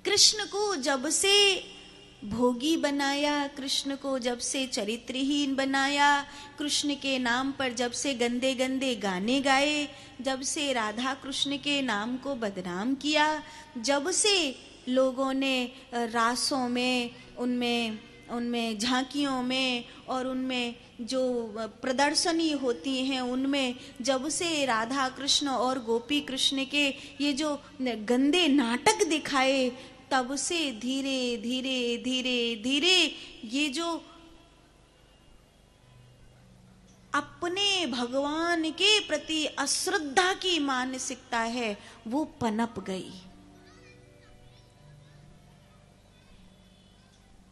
कृष्ण को जब से भोगी बनाया, कृष्ण को जब से चरित्रहीन बनाया, कृष्ण के नाम पर जब से गंदे गंदे गाने गाए, जब से राधा कृष्ण के नाम को बदनाम किया, जब से लोगों ने रासों में, उनमें झांकियों में और उनमें जो प्रदर्शनी होती हैं उनमें जब से राधा कृष्ण और गोपी कृष्ण के ये जो गंदे नाटक दिखाए, तब से धीरे धीरे धीरे धीरे ये जो अपने भगवान के प्रति अश्रद्धा की मानसिकता है वो पनप गई।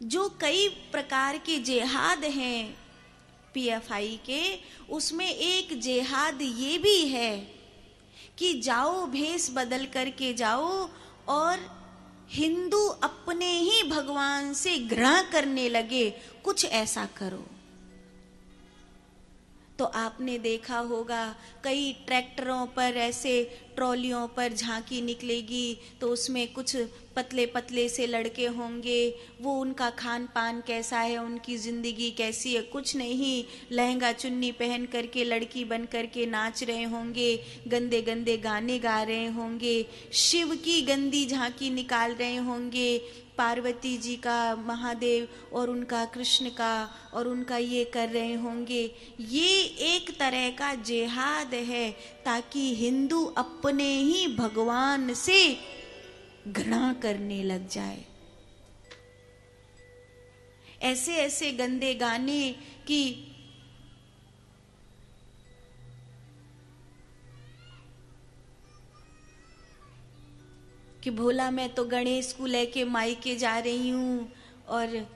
जो कई प्रकार के जेहाद हैं पीएफआई के, उसमें एक जेहाद ये भी है कि जाओ भेष बदल करके जाओ और हिंदू अपने ही भगवान से घृणा करने लगे, कुछ ऐसा करो। तो आपने देखा होगा कई ट्रैक्टरों पर ऐसे ट्रॉलियों पर झांकी निकलेगी तो उसमें कुछ पतले पतले से लड़के होंगे, वो उनका खान पान कैसा है, उनकी जिंदगी कैसी है, कुछ नहीं, लहंगा चुन्नी पहन करके लड़की बन करके नाच रहे होंगे, गंदे गंदे गाने गा रहे होंगे, शिव की गंदी झांकी निकाल रहे होंगे, पार्वती जी का, महादेव और उनका कृष्ण का और उनका ये कर रहे होंगे। ये एक तरह का जेहाद है ताकि हिंदू अपने ही भगवान से घृणा करने लग जाए। ऐसे ऐसे गंदे गाने कि भोला मैं तो गणेश को लेके मायके जा रही हूँ, और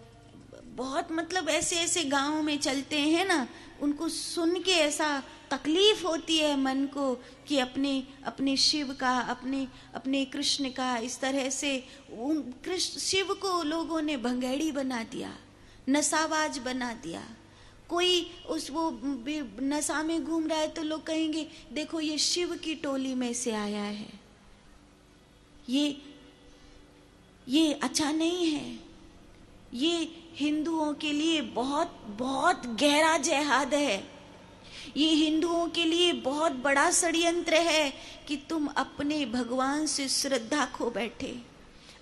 बहुत मतलब ऐसे ऐसे गाँव में चलते हैं ना, उनको सुन के ऐसा तकलीफ होती है मन को कि अपने शिव का, अपने कृष्ण का इस तरह से कृष्ण शिव को लोगों ने भंगेड़ी बना दिया, नशाबाज बना दिया। कोई वो नशा में घूम रहा है तो लोग कहेंगे देखो ये शिव की टोली में से आया है, ये अच्छा नहीं है। ये हिंदुओं के लिए बहुत बहुत गहरा जेहाद है। ये हिंदुओं के लिए बहुत बड़ा षड्यंत्र है कि तुम अपने भगवान से श्रद्धा खो बैठे,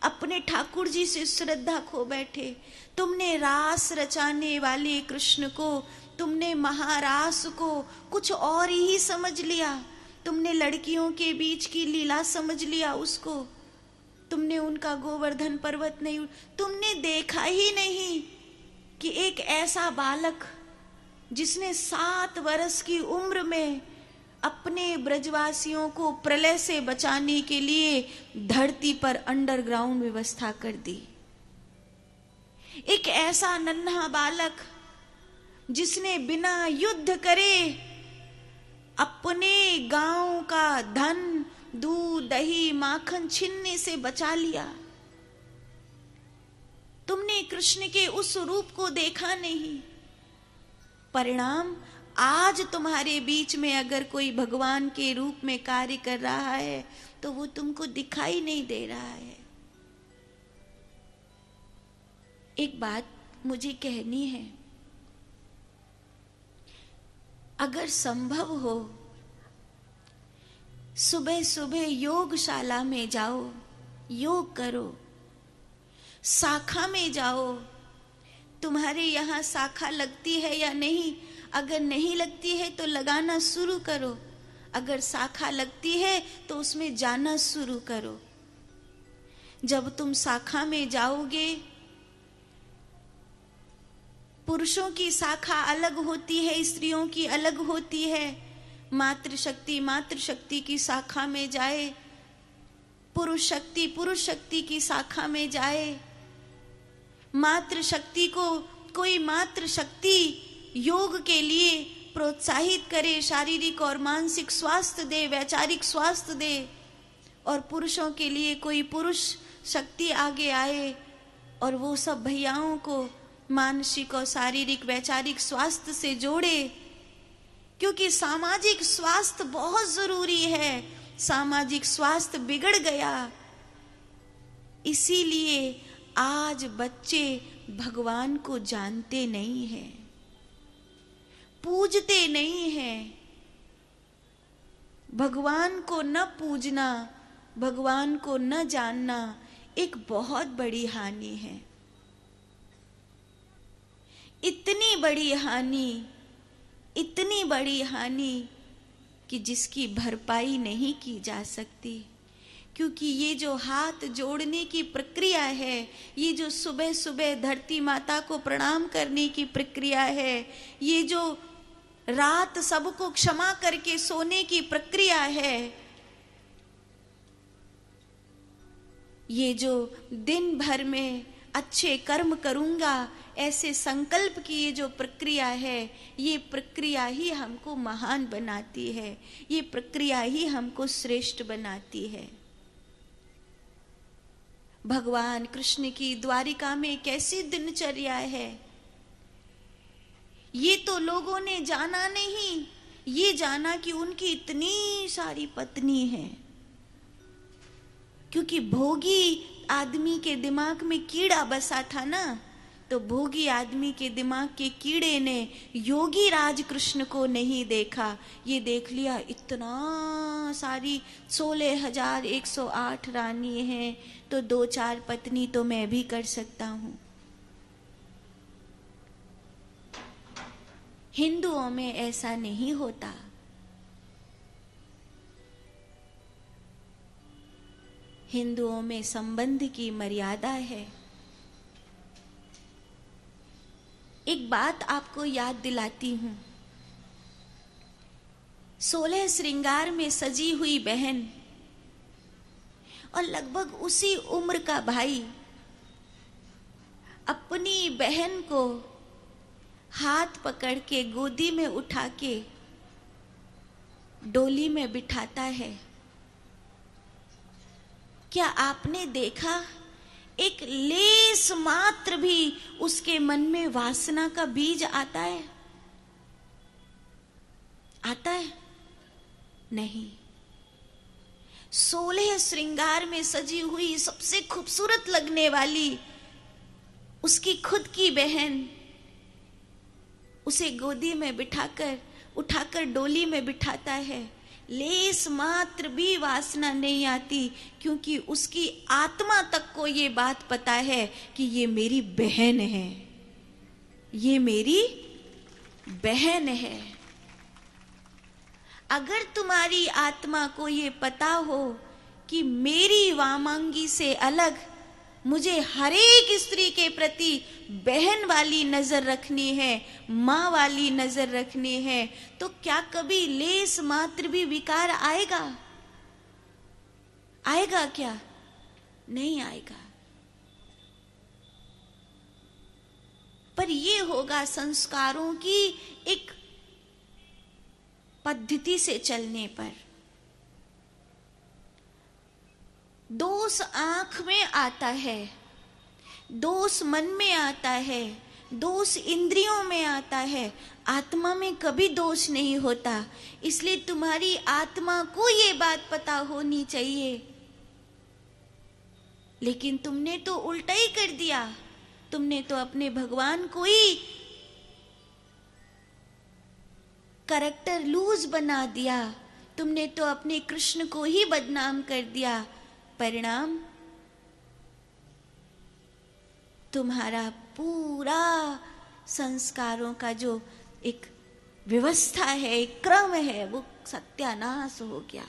अपने ठाकुर जी से श्रद्धा खो बैठे। तुमने रास रचाने वाले कृष्ण को, तुमने महारास को कुछ और ही समझ लिया, तुमने लड़कियों के बीच की लीला समझ लिया उसको, तुमने उनका गोवर्धन पर्वत नहीं, तुमने देखा ही नहीं कि एक ऐसा बालक जिसने 7 वर्ष की उम्र में अपने ब्रजवासियों को प्रलय से बचाने के लिए धरती पर अंडरग्राउंड व्यवस्था कर दी, एक ऐसा नन्हा बालक जिसने बिना युद्ध करे अपने गांव का धन, दूध दही माखन छीनने से बचा लिया। तुमने कृष्ण के उस रूप को देखा नहीं। परिणाम आज तुम्हारे बीच में अगर कोई भगवान के रूप में कार्य कर रहा है तो वो तुमको दिखाई नहीं दे रहा है। एक बात मुझे कहनी है, अगर संभव हो सुबह सुबह योगशाला में जाओ, योग करो, शाखा में जाओ। तुम्हारे यहाँ शाखा लगती है या नहीं? अगर नहीं लगती है तो लगाना शुरू करो, अगर शाखा लगती है तो उसमें जाना शुरू करो। जब तुम शाखा में जाओगे, पुरुषों की शाखा अलग होती है, स्त्रियों की अलग होती है। मातृशक्ति की शाखा में जाए, पुरुष शक्ति की शाखा में जाए। मातृशक्ति को कोई मातृशक्ति योग के लिए प्रोत्साहित करे, शारीरिक और मानसिक स्वास्थ्य दे, वैचारिक स्वास्थ्य दे, और पुरुषों के लिए कोई पुरुष शक्ति आगे आए और वो सब भैयाओं को मानसिक और शारीरिक वैचारिक स्वास्थ्य से जोड़े। क्योंकि सामाजिक स्वास्थ्य बहुत जरूरी है। सामाजिक स्वास्थ्य बिगड़ गया इसीलिए आज बच्चे भगवान को जानते नहीं हैं, पूजते नहीं हैं। भगवान को न पूजना, भगवान को न जानना एक बहुत बड़ी हानि है। इतनी बड़ी हानि, इतनी बड़ी हानि कि जिसकी भरपाई नहीं की जा सकती। क्योंकि ये जो हाथ जोड़ने की प्रक्रिया है, ये जो सुबह सुबह धरती माता को प्रणाम करने की प्रक्रिया है, ये जो रात सबको क्षमा करके सोने की प्रक्रिया है, ये जो दिन भर में अच्छे कर्म करूंगा ऐसे संकल्प की ये जो प्रक्रिया है, ये प्रक्रिया ही हमको महान बनाती है, ये प्रक्रिया ही हमको श्रेष्ठ बनाती है। भगवान कृष्ण की द्वारिका में कैसी दिनचर्या है, ये तो लोगों ने जाना नहीं। ये जाना कि उनकी इतनी सारी पत्नी है, क्योंकि भोगी आदमी के दिमाग में कीड़ा बसा था ना, तो भोगी आदमी के दिमाग के कीड़े ने योगी राज कृष्ण को नहीं देखा। ये देख लिया इतना सारी 16,108 रानी हैं, तो 2-4 पत्नी तो मैं भी कर सकता हूं। हिंदुओं में ऐसा नहीं होता। हिंदुओं में संबंध की मर्यादा है। एक बात आपको याद दिलाती हूं। 16 श्रृंगार में सजी हुई बहन और लगभग उसी उम्र का भाई अपनी बहन को हाथ पकड़ के गोदी में उठा के डोली में बिठाता है। क्या आपने देखा एक लेस मात्र भी उसके मन में वासना का बीज आता है? आता है? नहीं। 16 श्रृंगार में सजी हुई सबसे खूबसूरत लगने वाली उसकी खुद की बहन उसे गोदी में बिठाकर उठाकर डोली में बिठाता है। लेस मात्र भी वासना नहीं आती, क्योंकि उसकी आत्मा तक को ये बात पता है कि ये मेरी बहन है, ये मेरी बहन है। अगर तुम्हारी आत्मा को ये पता हो कि मेरी वामांगी से अलग मुझे हर एक स्त्री के प्रति बहन वाली नजर रखनी है, माँ वाली नजर रखनी है, तो क्या कभी लेस मात्र भी विकार आएगा? आएगा क्या? नहीं आएगा। पर ये होगा संस्कारों की एक पद्धति से चलने पर। दोष आंख में आता है, दोष मन में आता है, दोष इंद्रियों में आता है, आत्मा में कभी दोष नहीं होता। इसलिए तुम्हारी आत्मा को ये बात पता होनी चाहिए। लेकिन तुमने तो उल्टा ही कर दिया। तुमने तो अपने भगवान को ही कैरेक्टर लूज बना दिया। तुमने तो अपने कृष्ण को ही बदनाम कर दिया। परिणाम तुम्हारा पूरा संस्कारों का जो एक व्यवस्था है, एक क्रम है, वो सत्यानाश हो गया।